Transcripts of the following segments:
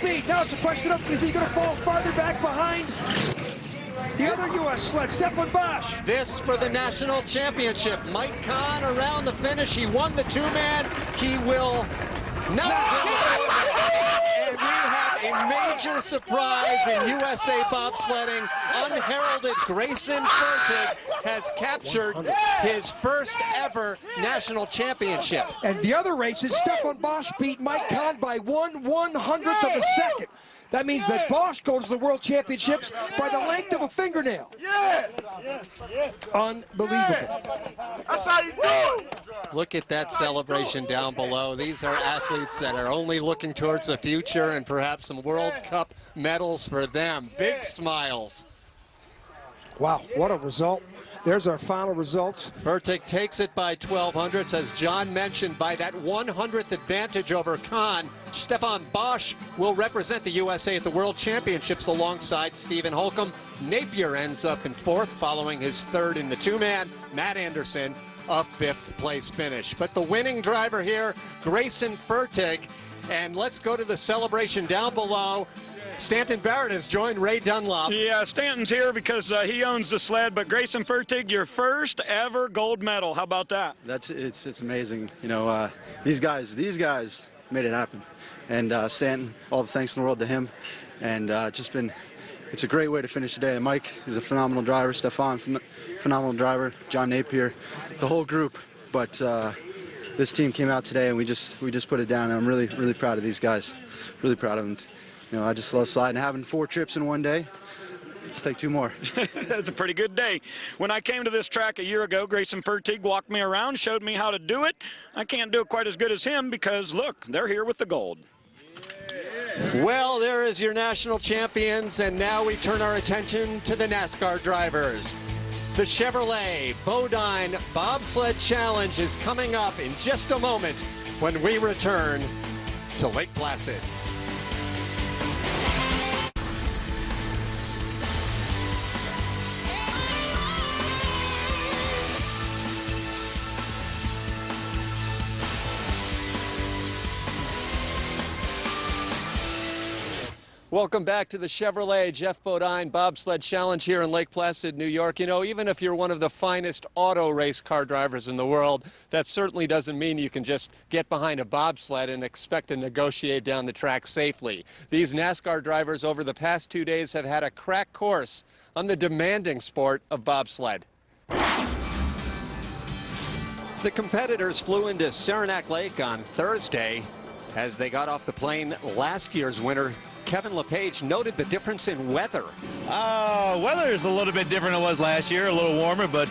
speed. Now it's a question of, is he going to fall farther back behind the other U.S. sled, Stefan Bosch? This for the national championship. Mike Kahn around the finish. He won the two-man. He will not win. And we have a major surprise in USA bobsledding. Unheralded Grayson Fertig has captured his first ever national championship. And the other races, Stefan Bosch beat Mike Kahn by 1/100th of a second. That means that Bosch goes to the World Championships by the length of a fingernail. Unbelievable. That's how you do it. Look at that celebration down below. These are athletes that are only looking towards the future and perhaps some World Cup medals for them. Big smiles. Wow, what a result. There's our final results. Fertig takes it by 1/1200ths, as John mentioned, by that 100th advantage over Kahn. Stefan Bosch will represent the USA at the World Championships alongside Stephen Holcomb. Napier ends up in 4th, following his 3rd in the two-man. Matt Anderson, a 5th place finish. But the winning driver here, Grayson Fertig. And let's go to the celebration down below. Stanton Barrett has joined Ray Dunlop. Yeah, Stanton's here because he owns the sled, but Grayson Fertig, your first ever gold medal. How about that? It's amazing. You know, these guys made it happen. And Stanton, all the thanks in the world to him. And it's a great way to finish the day. And Mike is a phenomenal driver. Stefan, phenomenal driver. John Napier, the whole group. But this team came out today, and we just put it down. And I'm really, really proud of these guys. Really proud of them. You know, I just love sliding. Having 4 trips in one day, let's take 2 more. That's a pretty good day. When I came to this track a year ago, Grayson Fertig walked me around, showed me how to do it. I can't do it quite as good as him because, look, they're here with the gold. Well, there is your national champions, and now we turn our attention to the NASCAR drivers. The Chevrolet Bodine Bobsled Challenge is coming up in just a moment when we return to Lake Placid. Welcome back to the Chevrolet Jeff Bodine Bobsled Challenge here in Lake Placid, New York. You know, even if you're one of the finest auto race car drivers in the world, that certainly doesn't mean you can just get behind a bobsled and expect to negotiate down the track safely. These NASCAR drivers over the past 2 days have had a crack course on the demanding sport of bobsled. The competitors flew into Saranac Lake on Thursday. As they got off the plane, last year's winner Kevin LePage noted the difference in weather. Weather is a little bit different than it was last year, a little warmer, but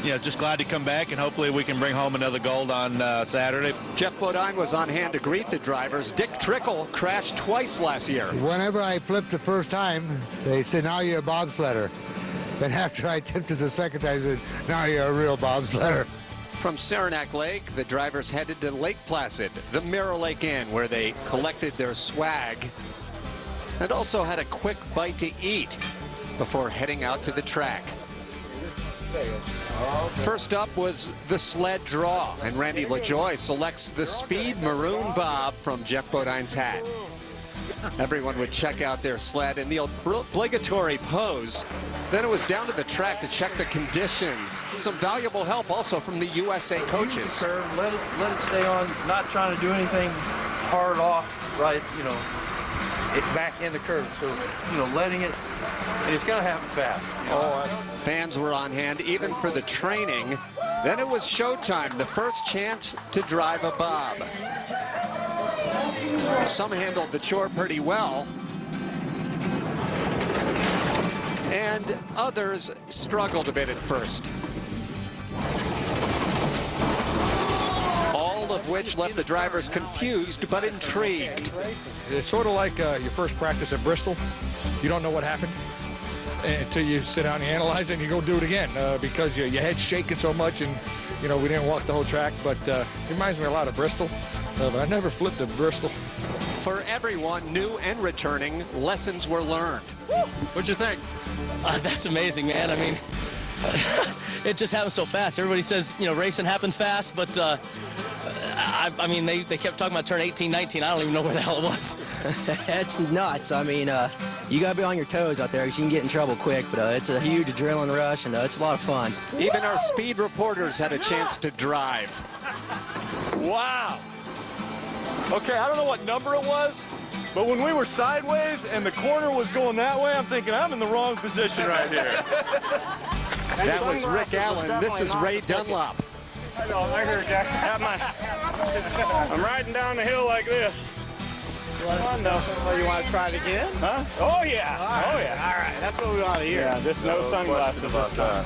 you know, just glad to come back, and hopefully we can bring home another gold on Saturday. Jeff Bodine was on hand to greet the drivers. Dick Trickle crashed twice last year. Whenever I flipped the first time, they said, now you're a bobsledder. Then after I tipped it the second time, they said, now you're a real bobsledder. From Saranac Lake, the drivers headed to Lake Placid, the Mirror Lake Inn, where they collected their swag and also had a quick bite to eat before heading out to the track. First up was the sled draw, and Randy LaJoie selects the Speed Maroon Bob from Jeff Bodine's hat. Everyone would check out their sled in the obligatory pose. Then it was down to the track to check the conditions. Some valuable help also from the USA coaches. Let us stay on, not trying to do anything hard off, right, you know, it back in the curve. So, you know, letting it, and it's going to happen fast. You know? Fans were on hand even for the training. Then it was showtime, the first chance to drive a bob. Some handled the chore pretty well, and others struggled a bit at first. All of which left the drivers confused but intrigued. It's sort of like your first practice at Bristol. You don't know what happened until you sit down and analyze it and you go do it again because your head's shaking so much, and you know, we didn't walk the whole track, but it reminds me a lot of Bristol. But I never flipped at Bristol. For everyone, new and returning, lessons were learned. What'd you think? That's amazing, man. I mean, it just happens so fast. Everybody says, you know, racing happens fast, but I mean, they kept talking about turn 18, 19. I don't even know where the hell it was. It's nuts. I mean, you got to be on your toes out there because you can get in trouble quick, but it's a huge adrenaline rush, and it's a lot of fun. Even our speed reporters had a chance to drive. Wow. Okay, I don't know what number it was, but when we were sideways and the corner was going that way, I'm thinking I'm in the wrong position right here. That was Rick Allen. This is Ray Dunlop. I know, I heard that. I'm riding down the hill like this. Oh, no. Oh, you want to try it again? Huh? Oh, yeah. Oh, yeah. All right, that's what we want to hear. Yeah, just no sunglasses this time.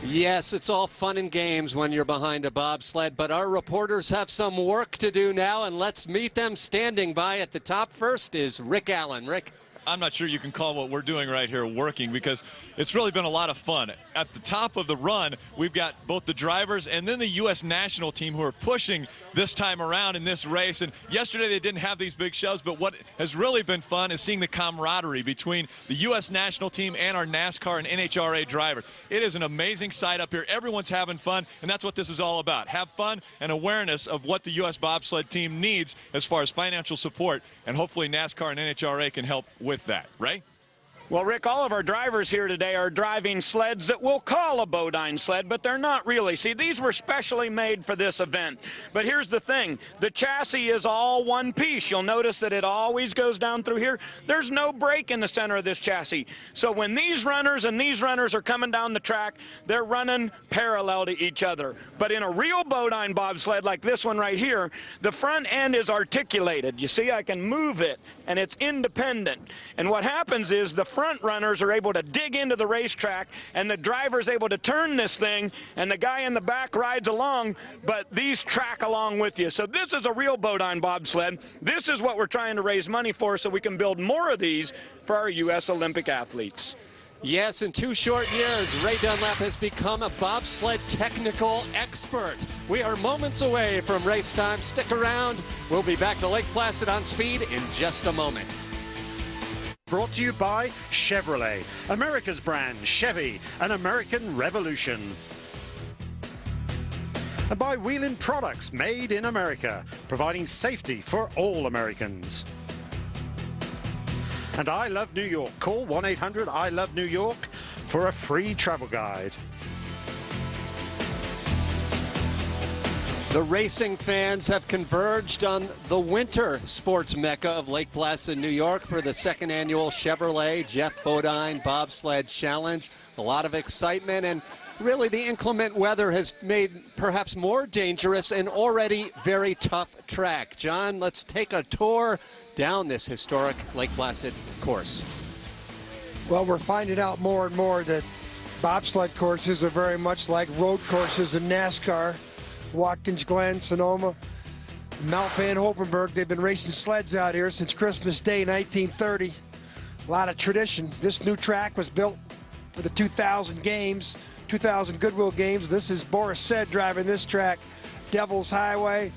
Yes, it's all fun and games when you're behind a bobsled, but our reporters have some work to do now, and let's meet them. Standing by at the top first is Rick Allen. Rick. I'm not sure you can call what we're doing right here working, because it's really been a lot of fun. At the top of the run, we've got both the drivers and then the U.S. national team who are pushing this time around in this race. And yesterday they didn't have these big shows, but what has really been fun is seeing the camaraderie between the U.S. national team and our NASCAR and NHRA drivers. It is an amazing sight up here. Everyone's having fun, and that's what this is all about. Have fun and awareness of what the U.S. bobsled team needs as far as financial support, and hopefully NASCAR and NHRA can help with that, right? Well, Rick, all of our drivers here today are driving sleds that we'll call a Bodine sled, but they're not really. See, these were specially made for this event. But here's the thing. The chassis is all one piece. You'll notice that it always goes down through here. There's no brake in the center of this chassis. So when these runners and these runners are coming down the track, they're running parallel to each other. But in a real Bodine bobsled like this one right here, the front end is articulated. You see, I can move it, and it's independent. And what happens is the front runners are able to dig into the racetrack, and the driver's able to turn this thing, and the guy in the back rides along, but these track along with you. So this is a real Bodine bobsled. This is what we're trying to raise money for, so we can build more of these for our U.S. Olympic athletes. Yes, in 2 short years, Ray Dunlap has become a bobsled technical expert. We are moments away from race time. Stick around. We'll be back to Lake Placid on Speed in just a moment. Brought to you by Chevrolet, America's brand, Chevy, an American revolution. And by Wheelin' Products, made in America, providing safety for all Americans. And I Love New York. Call 1-800-I-LOVE-NEW-YORK for a free travel guide. The racing fans have converged on the winter sports mecca of Lake Placid, New York for the second annual Chevrolet Jeff Bodine Bobsled Challenge. A lot of excitement, and really the inclement weather has made perhaps more dangerous an already very tough track. John, let's take a tour down this historic Lake Placid course. Well, we're finding out more and more that bobsled courses are very much like road courses in NASCAR. Watkins Glen, Sonoma, Mount Van Hoevenberg, they've been racing sleds out here since Christmas Day 1930. A lot of tradition. This new track was built for the 2000 games, 2000 Goodwill games. This is Boris Said driving this track, Devil's Highway.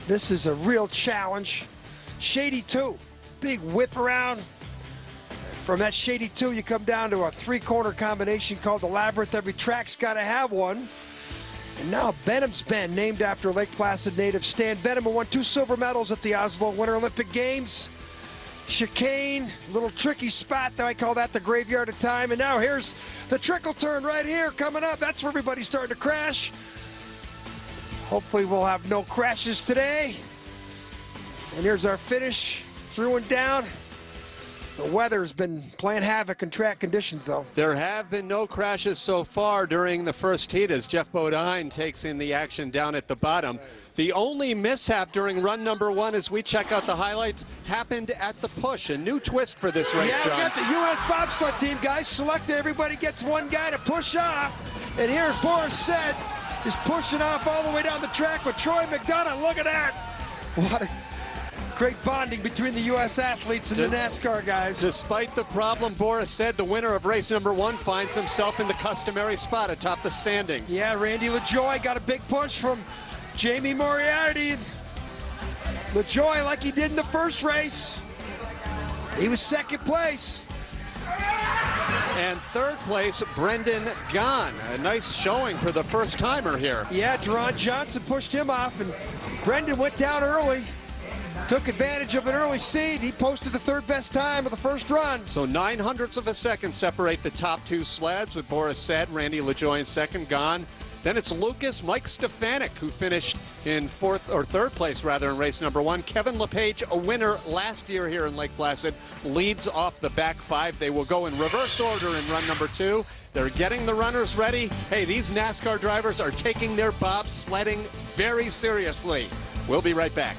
This is a real challenge. Shady 2, big whip around. From that Shady 2, you come down to a three-corner combination called the Labyrinth. Every track's got to have one. And now Benham's Bend, named after Lake Placid native Stan Benham, who won 2 silver medals at the Oslo Winter Olympic Games. Chicane, little tricky spot, though I call that the graveyard of time. And now here's the trickle turn right here coming up. That's where everybody's starting to crash. Hopefully we'll have no crashes today. And here's our finish, through and down. The weather's been playing havoc in track conditions, though. There have been no crashes so far during the first heat as Jeff Bodine takes in the action down at the bottom. The only mishap during run number 1, as we check out the highlights, happened at the push. A new twist for this race, John. Yeah, we got the U.S. bobsled team, guys, selected. Everybody gets one guy to push off. And here, Boris Said is pushing off all the way down the track with Troy McDonough. Look at that. What a great bonding between the U.S. athletes and the NASCAR guys. Despite the problem, Boris Said, the winner of race number 1, finds himself in the customary spot atop the standings. Yeah, Randy LaJoie got a big push from Jamie Moriarty. LaJoie, like he did in the first race, he was second place. And third place, Brendan Gaughan. A nice showing for the first-timer here. Yeah, Deron Johnson pushed him off, and Brendan went down early. Took advantage of an early seed. He posted the third best time of the first run. So 900ths of a second separate the top two sleds, with Boris Said, Randy LaJoie in second, Gaughan. Then it's Mike Stefanik, who finished in third place in race number one. Kevin LePage, a winner last year here in Lake Placid, leads off the back five. They will go in reverse order in run number two. They're getting the runners ready. Hey, these NASCAR drivers are taking their bobsledding very seriously. We'll be right back.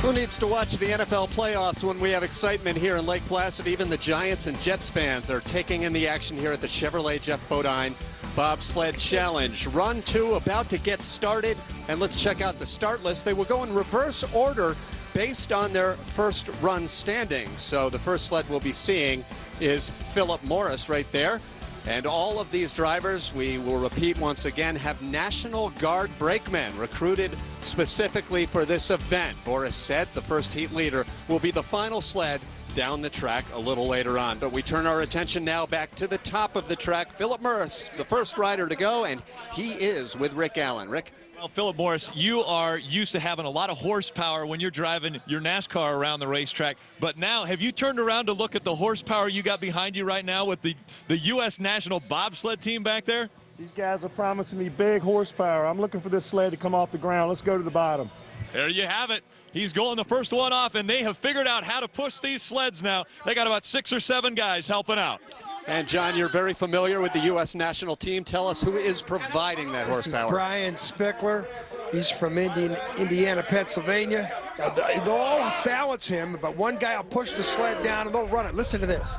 Who needs to watch the NFL playoffs when we have excitement here in Lake Placid? Even the Giants and Jets fans are taking in the action here at the Chevrolet Jeff Bodine Bobsled Challenge. Run two about to get started, and let's check out the start list. They will go in reverse order based on their first run standings. So the first sled we'll be seeing is Philip Morris right there. And all of these drivers, we will repeat once again, have National Guard brakemen recruited specifically for this event. Boris Said, the first heat leader, will be the final sled down the track a little later on. But we turn our attention now back to the top of the track. Philip Morris, the first rider to go, and he is with Rick Allen. Rick? Well, Philip Morris, you are used to having a lot of horsepower when you're driving your NASCAR around the racetrack. But now, have you turned around to look at the horsepower you got behind you right now with the U.S. National Bobsled team back there? These guys are promising me big horsepower. I'm looking for this sled to come off the ground. Let's go to the bottom. There you have it. He's going the first one off, and they have figured out how to push these sleds now. They got about 6 or 7 guys helping out. And John, you're very familiar with the U.S. national team. Tell us who is providing that horsepower. Brian Spickler. He's from Indiana, Pennsylvania. They'll all balance him, but one guy will push the sled down and they'll run it. Listen to this.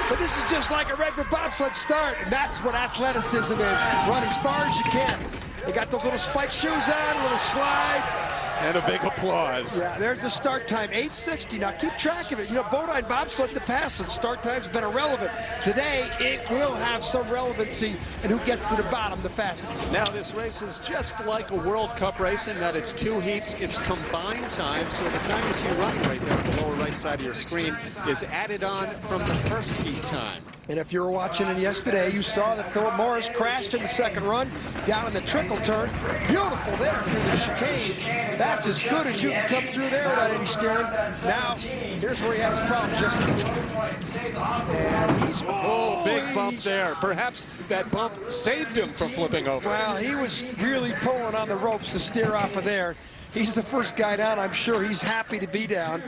So this is just like a regular bobsled start, and that's what athleticism is. Run as far as you can. They got those little spike shoes on, a little slide. And a big applause. Yeah, there's the start time, 8:60. Now keep track of it. You know, Bodine bobsled in the past, the start time's been irrelevant. Today, it will have some relevancy, and who gets to the bottom the fastest. Now this race is just like a World Cup race in that it's 2 heats, it's combined time, so the time you see running right there at the lower right side of your screen is added on from the first heat time. And if you were watching it yesterday, you saw that Philip Morris crashed in the second run down in the trickle turn. Beautiful there through the chicane. That's as good as you can come through there without any steering. Now, here's where he had his problems yesterday. And he's... Oh, big bump there. Perhaps that bump saved him from flipping over. Well, he was really pulling on the ropes to steer off of there. He's the first guy down. I'm sure he's happy to be down.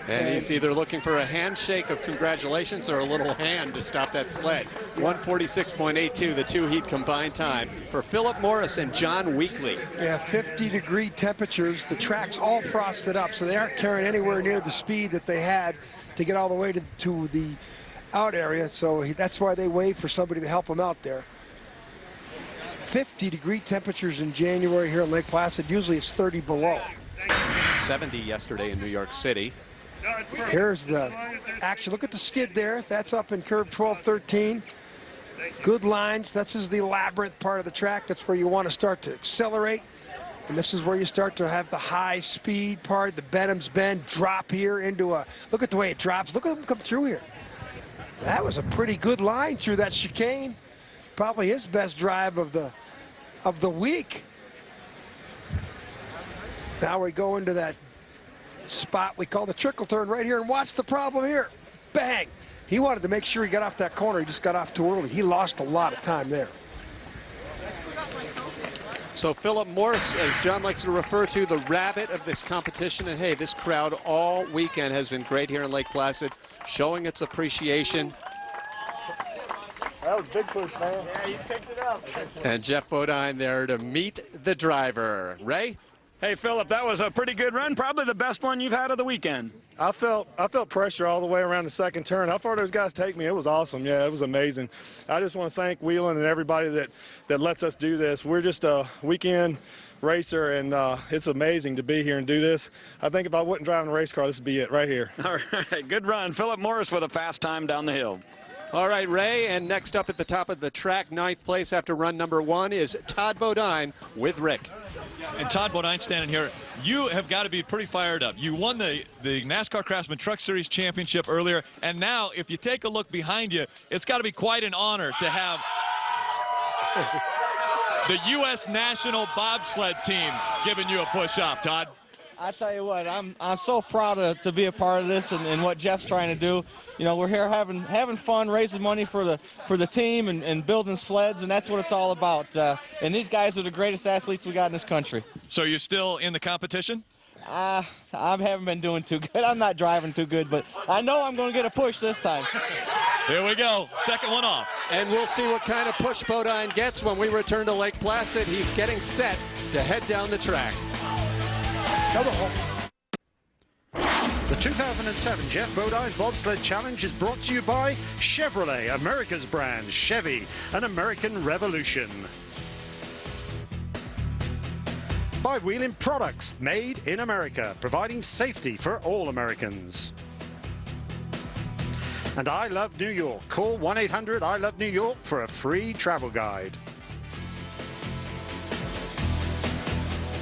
And he's either looking for a handshake of congratulations or a little hand to stop that sled. 146.82, the 2 heat combined time for Philip Morris and John Weekly. Yeah, 50-degree temperatures. The track's all frosted up, so they aren't carrying anywhere near the speed that they had to get all the way to the out area. So that's why they wait for somebody to help them out there. 50-degree temperatures in January here in Lake Placid. Usually it's 30 below. 70 yesterday in New York City. Here's the action. Look at the skid there. That's up in curve 12-13. Good lines. This is the labyrinth part of the track. That's where you want to start to accelerate. And this is where you start to have the high speed part, the Benham's Bend drop here into a, look at the way it drops. Look at them come through here. That was a pretty good line through that chicane. Probably his best drive of the week. Now we go into that spot we call the trickle turn right here, and watch the problem here. Bang! He wanted to make sure he got off that corner. He just got off too early. He lost a lot of time there. So Philip Morris, as John likes to refer to, the rabbit of this competition. And hey, this crowd all weekend has been great here in Lake Placid, showing its appreciation. That was a big push, man. Yeah, you picked it up. And Jeff Bodine there to meet the driver. Ray? Hey, Philip, that was a pretty good run, probably the best one you've had of the weekend. I felt pressure all the way around the second turn. How far those guys take me, it was awesome. Yeah, it was amazing. I just want to thank Wheelan and everybody that lets us do this. We're just a weekend racer, and it's amazing to be here and do this. I think if I wasn't driving a race car, this would be it right here. All right, good run. Philip Morris with a fast time down the hill. All right, Ray, and next up at the top of the track, 9th place after run number 1 is Todd Bodine with Rick. And Todd Bodine standing here, you have got to be pretty fired up. You won the NASCAR Craftsman Truck Series Championship earlier, and now if you take a look behind you, it's got to be quite an honor to have the U.S. National Bobsled Team giving you a push-off, Todd. I tell you what, I'm so proud to be a part of this and what Jeff's trying to do. You know, we're here having fun, raising money for the team and building sleds, and that's what it's all about. And these guys are the greatest athletes we got in this country. So you're still in the competition? I haven't been doing too good. I'm not driving too good, but I know I'm going to get a push this time. Here we go, second one off. And we'll see what kind of push Bodine gets when we return to Lake Placid. He's getting set to head down the track. The 2007 Jeff Bodine Bobsled Challenge is brought to you by Chevrolet, America's brand, Chevy, an American revolution. By Wheeling Products, made in America, providing safety for all Americans. And I Love New York. Call 1-800-I-LOVE-NEW-YORK for a free travel guide.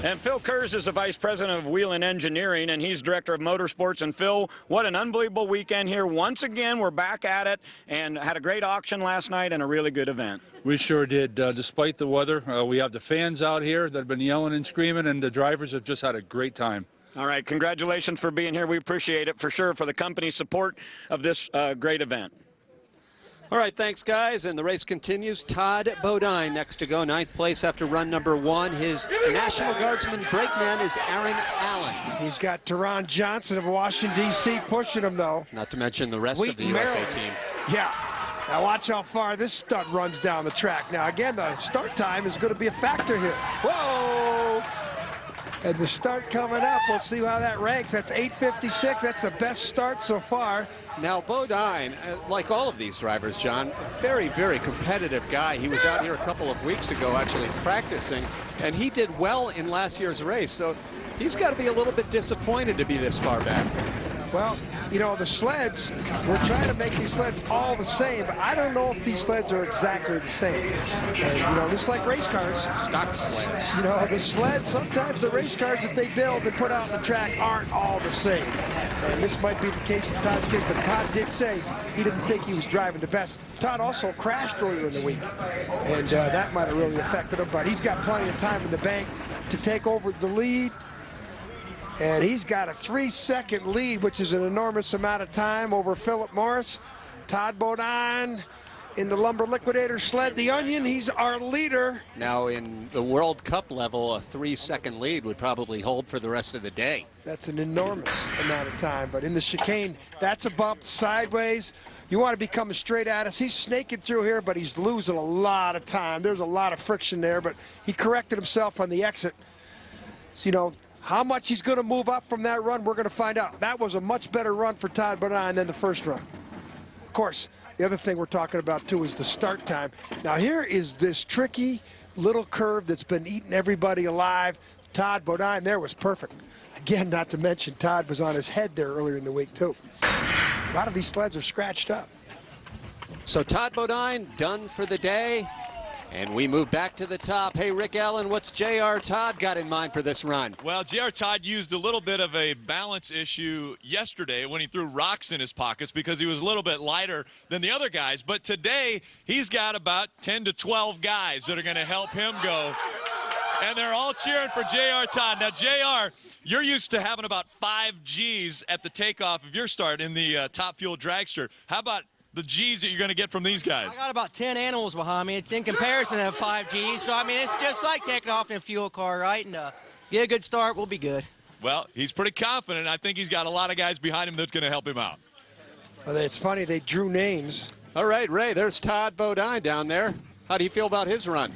And Phil Kurz is the Vice President of Whelen Engineering, and he's Director of Motorsports. And Phil, what an unbelievable weekend here. Once again, we're back at it and had a great auction last night and a really good event. We sure did, despite the weather. We have the fans out here that have been yelling and screaming, and the drivers have just had a great time. All right, congratulations for being here. We appreciate it for sure for the company's support of this great event. All right, thanks, guys. And the race continues. Todd Bodine next to go, 9th place after run number 1. His National Guardsman brakeman is Aaron Allen. He's got Teron Johnson of Washington, D.C. pushing him, though. Not to mention the rest of the USA team. Yeah. Now watch how far this stunt runs down the track. Now, again, the start time is going to be a factor here. Whoa! And the start coming up, we'll see how that ranks. That's 8:56. That's the best start so far. Now, Bodine, like all of these drivers, John, a very, very competitive guy. He was out here a couple of weeks ago actually practicing, and he did well in last year's race. So he's got to be a little bit disappointed to be this far back. Well, you know, the sleds, we're trying to make these sleds all the same, but I don't know if these sleds are exactly the same. And, you know, just like race cars. Stock sleds. You know, the sleds, sometimes the race cars that they build and put out on the track aren't all the same. And this might be the case in Todd's case, but Todd did say he didn't think he was driving the best. Todd also crashed earlier in the week, and that might have really affected him, but he's got plenty of time in the bank to take over the lead. And he's got a 3-second lead, which is an enormous amount of time over Philip Morris. Todd Bodine in the Lumber Liquidator sled, the Onion, he's our leader. Now, in the World Cup level, a 3-second lead would probably hold for the rest of the day. That's an enormous amount of time. But in the chicane, that's a bump sideways. You want to be coming straight at us. He's snaking through here, but he's losing a lot of time. There's a lot of friction there, but he corrected himself on the exit. So, you know, how much he's going to move up from that run, we're going to find out. That was a much better run for Todd Bodine than the first run. Of course, the other thing we're talking about, too, is the start time. Now, here is this tricky little curve that's been eating everybody alive. Todd Bodine there was perfect. Again, not to mention Todd was on his head there earlier in the week, too. A lot of these sleds are scratched up. So Todd Bodine done for the day. And we move back to the top. Hey, Rick Allen, what's J.R. Todd got in mind for this run? Well, J.R. Todd used a little bit of a balance issue yesterday when he threw rocks in his pockets because he was a little bit lighter than the other guys. But today, he's got about 10 to 12 guys that are going to help him go. And they're all cheering for J.R. Todd. Now, J.R., you're used to having about 5 Gs at the takeoff of your start in the Top Fuel Dragster. How about the G's that you're going to get from these guys? I got about 10 animals behind me. It's in comparison to 5 G's. So, I mean, it's just like taking off in a fuel car, right? And get a good start, we'll be good. Well, he's pretty confident. I think he's got a lot of guys behind him that's going to help him out. Well, it's funny, they drew names. All right, Ray, there's Todd Bodine down there. How do you feel about his run?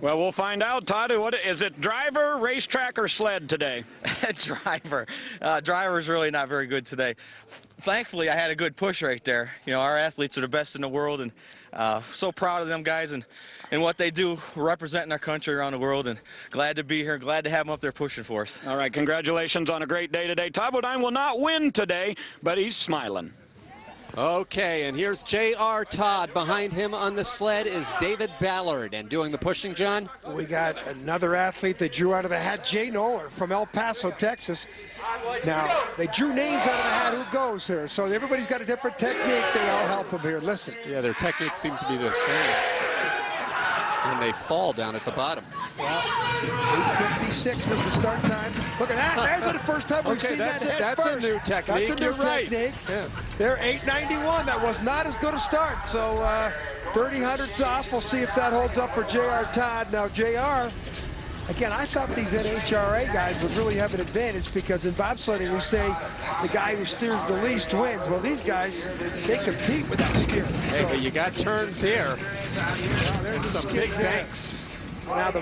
Well, we'll find out. Todd, what is it, driver, racetrack, or sled today? Driver. Driver's really not very good today. Thankfully, I had a good push right there. You know, our athletes are the best in the world, and so proud of them guys and what they do representing our country around the world, and glad to be here, glad to have them up there pushing for us. All right, congratulations on a great day today. Todd Bodine will not win today, but he's smiling. Okay, and here's J.R. Todd. Behind him on the sled is David Ballard. And doing the pushing, John? We got another athlete they drew out of the hat, Jay Noller from El Paso, Texas. Now, they drew names out of the hat who goes here. So everybody's got a different technique. They all help him here. Listen. Yeah, their technique seems to be the same. And they fall down at the bottom. Well, 8:56 was the start time. Look at that. There's the first time we've seen that head That's first. a new technique. That's a new You're right. technique. Yeah. They're 8:91. That was not as good a start. So 30 hundredths off. We'll see if that holds up for J.R. Todd. Now, J.R., again, I thought these NHRA guys would really have an advantage because in bobsledding we say the guy who steers the least wins. Well, these guys, they compete without steering. Hey, but you got turns here. Well, there's some big banks. Now the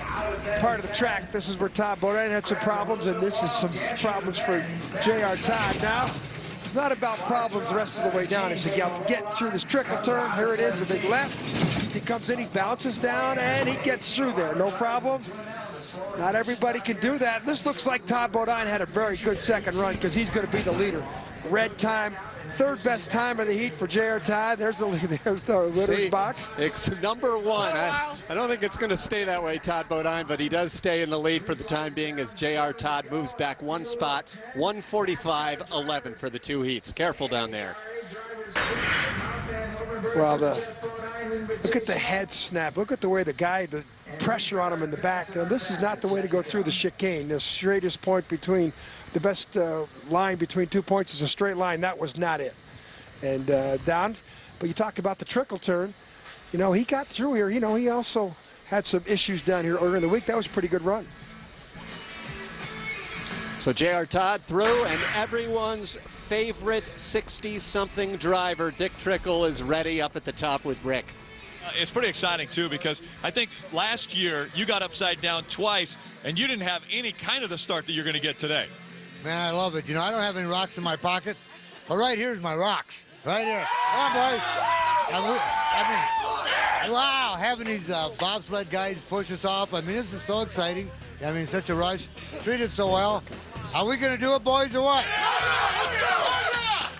part of the track, this is where Todd Bodine had some problems, and this is some problems for J.R. Todd. Now, it's not about problems the rest of the way down. It's to get through this trickle turn. Here it is, a big left. He comes in, he bounces down, and he gets through there. No problem. Not everybody can do that. This looks like Todd Bodine had a very good second run because he's going to be the leader. Red time. Third best time of the heat for J.R. Todd. There's the winner's box. It's number one. I don't think it's going to stay that way, Todd Bodine, but he does stay in the lead for the time being as J.R. Todd moves back one spot, 1:45.11 for the two heats. Careful down there. Well, look at the head snap. Look at the way the pressure on him in the back. Now, this is not the way to go through the chicane. The straightest point between the best line between 2 points is a straight line. That was not it. And down, but you talk about the trickle turn. You know, he got through here. You know, he also had some issues down here earlier in the week. That was a pretty good run. So J.R. Todd through, and everyone's favorite 60-something driver, Dick Trickle, is ready up at the top with Rick. It's pretty exciting, too, because I think last year you got upside down twice, and you didn't have any kind of the start that you're going to get today. Man, I love it. You know, I don't have any rocks in my pocket, but right here's my rocks. Right here. Come on, boys. I mean, wow, having these bobsled guys push us off. I mean, this is so exciting. I mean, such a rush. Treated so well. Are we going to do it, boys, or what?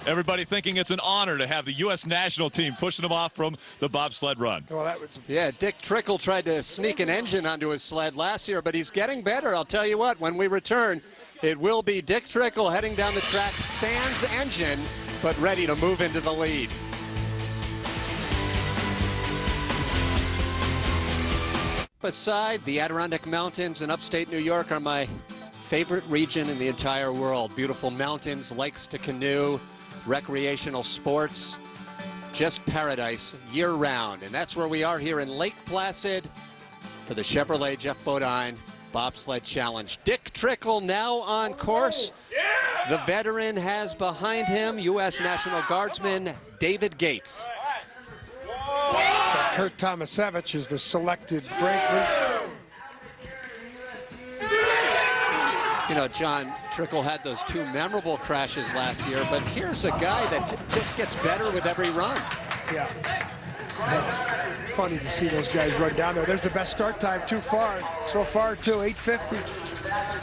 Everybody thinking it's an honor to have the U.S. national team pushing them off from the bobsled run. Well, that was... Yeah, Dick Trickle tried to sneak an engine onto his sled last year, but he's getting better. I'll tell you what, when we return, it will be Dick Trickle heading down the track, sans engine, but ready to move into the lead. Aside, the Adirondack Mountains in upstate New York are my favorite region in the entire world. Beautiful mountains, lakes to canoe, recreational sports, just paradise year-round. And that's where we are here in Lake Placid for the Chevrolet Jeff Bodine Bobsled Challenge. Dick Trickle now on course. The veteran has behind him U.S. National Guardsman David Gates. Kurt Tomasevich is the selected brakeman. You know, John, Trickle had those two memorable crashes last year, but here's a guy that just gets better with every run. Yeah. That's funny to see those guys run down there. There's the best start time so far, too, 8:50.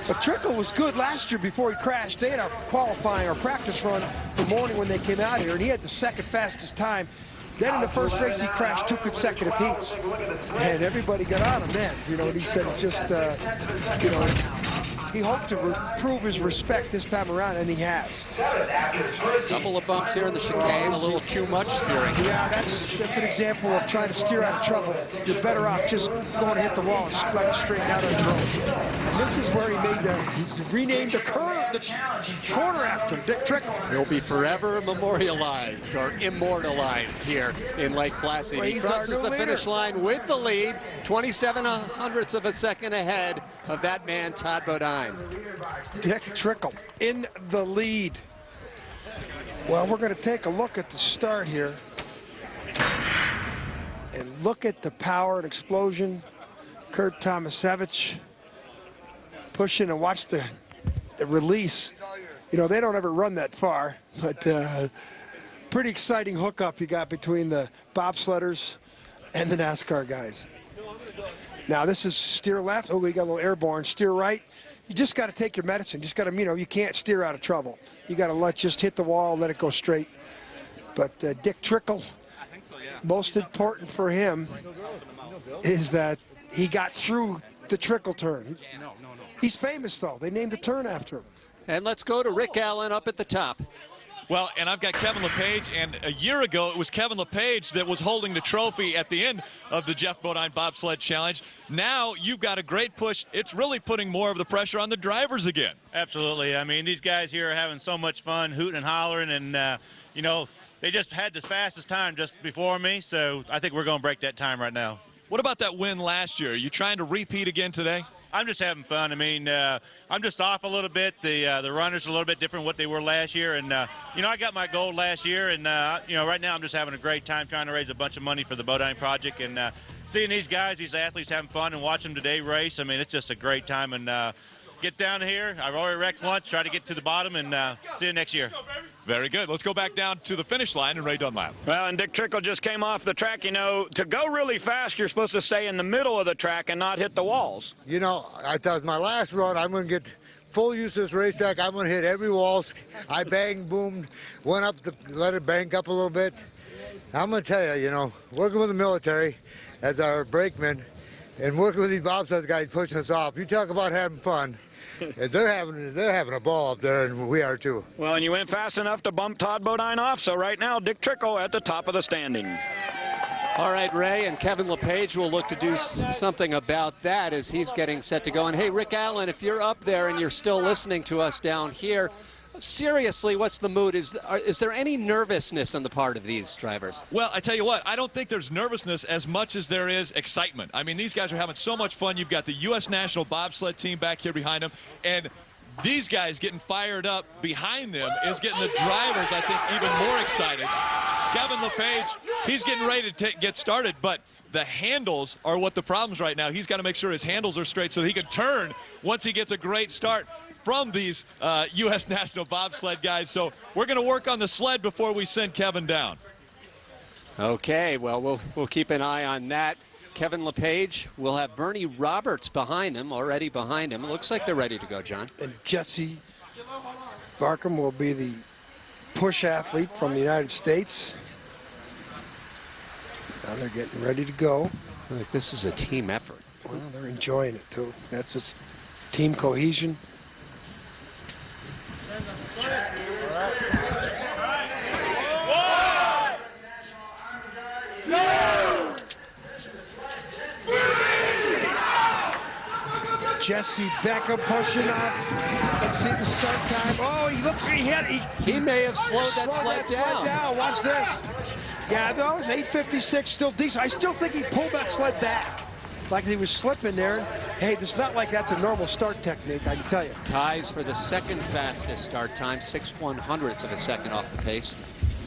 But Trickle was good last year before he crashed. They had a qualifying or practice run the morning when they came out here, and he had the second fastest time. Then in the first race, he crashed 2 consecutive heats. And everybody got on him then. You know, and he said it's just, you know, he hoped to prove his respect this time around, and he has. A couple of bumps here in the chicane, a little too much steering. Yeah, that's an example of trying to steer out of trouble. You're better off just going to hit the wall and let it straighten out on the road. And this is where he renamed the corner after him, Dick Trickle. He'll be forever memorialized or immortalized here in Lake Placid. Well, he crosses the finish line with the lead, 27 hundredths of a second ahead of that man, Todd Bodine. Dick Trickle in the lead. Well, we're going to take a look at the start here and look at the power and explosion. Kurt Tomasevich pushing, and watch the release. You know, they don't ever run that far, but pretty exciting hookup you got between the bobsledders and the NASCAR guys. Now this is steer left. Oh, we got a little airborne. Steer right. You just got to take your medicine. Just got to, you know, you can't steer out of trouble. You got to just hit the wall, let it go straight. But Dick Trickle, most important for him is that he got through the trickle turn. He's famous, though. They named the turn after him. And let's go to Rick Allen up at the top. Well, and I've got Kevin LePage, and a year ago it was Kevin LePage that was holding the trophy at the end of the Jeff Bodine Bobsled Challenge. Now you've got a great push. It's really putting more of the pressure on the drivers again. Absolutely. I mean, these guys here are having so much fun, hooting and hollering, and, you know, they just had the fastest time just before me, so I think we're going to break that time right now. What about that win last year? Are you trying to repeat again today? I'm just having fun. I mean, I'm just off a little bit. The runners are a little bit different what they were last year. And, you know, I got my gold last year. And, you know, right now I'm just having a great time trying to raise a bunch of money for the Bodine Project. And seeing these guys, these athletes having fun and watching them today race, I mean, it's just a great time. And get down here. I've already wrecked once. Try to get to the bottom and see you next year. Very good. Let's go back down to the finish line and Ray Dunlap. Well, and Dick Trickle just came off the track. You know, to go really fast, you're supposed to stay in the middle of the track and not hit the walls. You know, I thought my last run, I'm going to get full use of this racetrack. I'm going to hit every wall. I banged, boomed, went up, let it bank up a little bit. I'm going to tell you, you know, working with the military as our brakeman and working with these bobsled guys pushing us off, you talk about having fun. They're having a ball up there, and we are too. Well, and you went fast enough to bump Todd Bodine off, so right now Dick Trickle at the top of the standing. All right, Ray, and Kevin LePage will look to do something about that as he's getting set to go. And hey, Rick Allen, if you're up there and you're still listening to us down here, seriously, what's the mood? Is there any nervousness on the part of these drivers? Well, I tell you what, I don't think there's nervousness as much as there is excitement. I mean, these guys are having so much fun. You've got the U.S. National Bobsled team back here behind them, and these guys getting fired up behind them is getting the drivers, I think, even more excited. Kevin LePage, he's getting ready to get started, but the handles are what the problem's right now. He's got to make sure his handles are straight so he can turn once he gets a great start from these U.S. National Bobsled guys. So we're going to work on the sled before we send Kevin down. Okay, well, we'll keep an eye on that. Kevin LePage will have Bernie Roberts behind him, already behind him. It looks like they're ready to go, John. And Jesse Barkham will be the push athlete from the United States. Now they're getting ready to go. Like this is a team effort. Well, they're enjoying it, too. That's just team cohesion. Jesse Beckham pushing off. Let's see the start time. Oh, he looks, he may have slowed that sled down. Watch this. Yeah, those 8:56 still decent. I still think he pulled that sled back like he was slipping there. Hey, it's not like that's a normal start technique, I can tell you. Ties for the second fastest start time, 6/100ths of a second off the pace.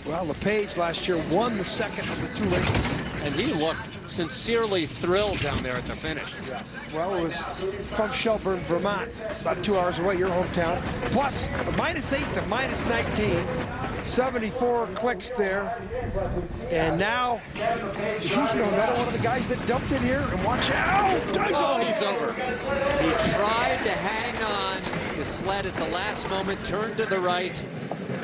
Well, LePage last year won the second of the two races. And he looked sincerely thrilled down there at the finish. Yeah. Well, it was from Shelburne, Vermont, about 2 hours away, your hometown. Plus, a -8 to -19. 74 clicks there. And now, he's another one of the guys that dumped it here. And watch out. Oh, he's over. He tried to hang on the sled at the last moment, turned to the right.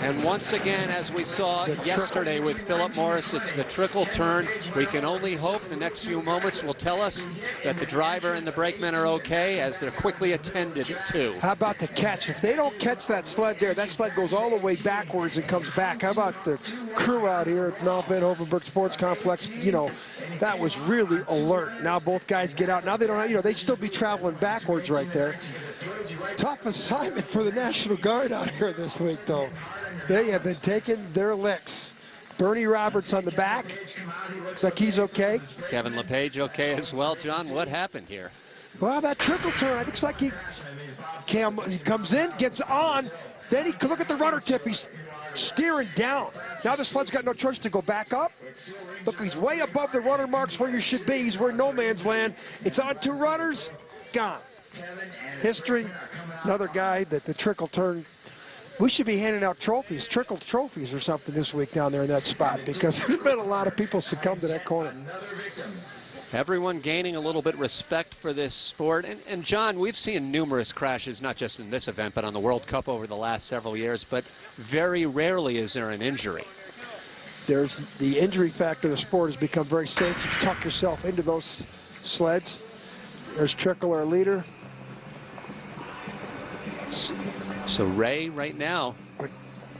And once again, as we saw yesterday with Philip Morris, it's the trickle turn. We can only hope the next few moments will tell us that the driver and the brakemen are okay as they're quickly attended to. How about the catch? If they don't catch that sled there, that sled goes all the way backwards and comes back. How about the crew out here at Mount Van Hoevenberg Sports Complex? You know, that was really alert. Now both guys get out. Now they don't, you know, they'd still be traveling backwards right there. Tough assignment for the National Guard out here this week, though. They have been taking their licks. Bernie Roberts on the back. Looks like he's okay. Kevin LePage okay as well. John, what happened here? Well, that trickle turn, it looks like he comes in, gets on, then he look at the rudder tip. He's steering down. Now the sled's got no choice to go back up. Look, he's way above the rudder marks where you should be. He's where no man's land. It's on two rudders, gone. History, another guy that the trickle turn. We should be handing out trophies, trickle trophies or something this week down there in that spot, because there's been a lot of people succumb to that corner. Everyone gaining a little bit respect for this sport. And John, we've seen numerous crashes, not just in this event, but on the World Cup over the last several years, but very rarely is there an injury. there's the injury factor of the sport has become very safe. You can tuck yourself into those sleds. There's Trickle, our leader. So Ray right now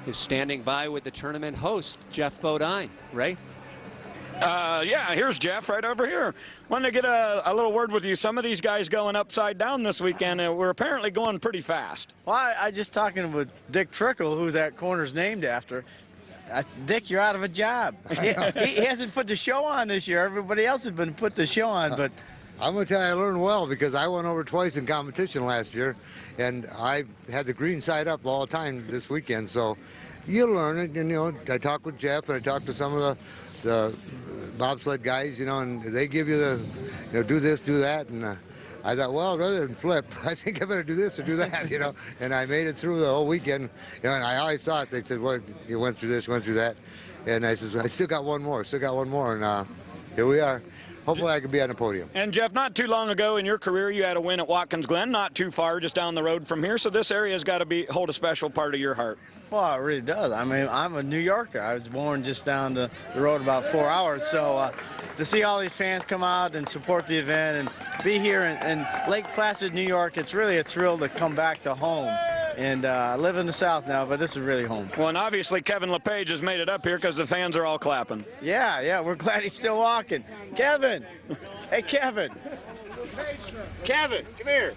is standing by with the tournament host, Geoff Bodine. Ray? Yeah, here's Jeff right over here. Wanted to get a little word with you. Some of these guys going upside down this weekend, we're apparently going pretty fast. Well, I just talking with Dick Trickle, who that corner's named after. Dick, you're out of a job. He hasn't put the show on this year. Everybody else has been put the show on, but I'm going to tell you, I learned well because I went over twice in competition last year, and I had the green side up all the time this weekend. So you learn it, and, you know, I talked with Jeff, and I talked to some of the bobsled guys, you know, and they give you the, you know, do this, do that, and I thought, well, rather than flip, I think I better do this or do that, you know, and I made it through the whole weekend, you know, and I always thought, they said, well, you went through this, you went through that, and I said, I still got one more, and here we are. Hopefully I can be on the podium. And Jeff, not too long ago in your career, you had a win at Watkins Glen, not too far, just down the road from here. So this area's got to hold a special part of your heart. well, it really does. I mean, I'm a New Yorker. I was born just down the road about 4 hours. So to see all these fans come out and support the event and be here in Lake Placid, New York, it's really a thrill to come back to home. And I live in the South now, but this is really home. Well, and obviously Kevin LePage has made it up here because the fans are all clapping. Yeah, we're glad he's still walking. Kevin! Hey, Kevin! Kevin, come here.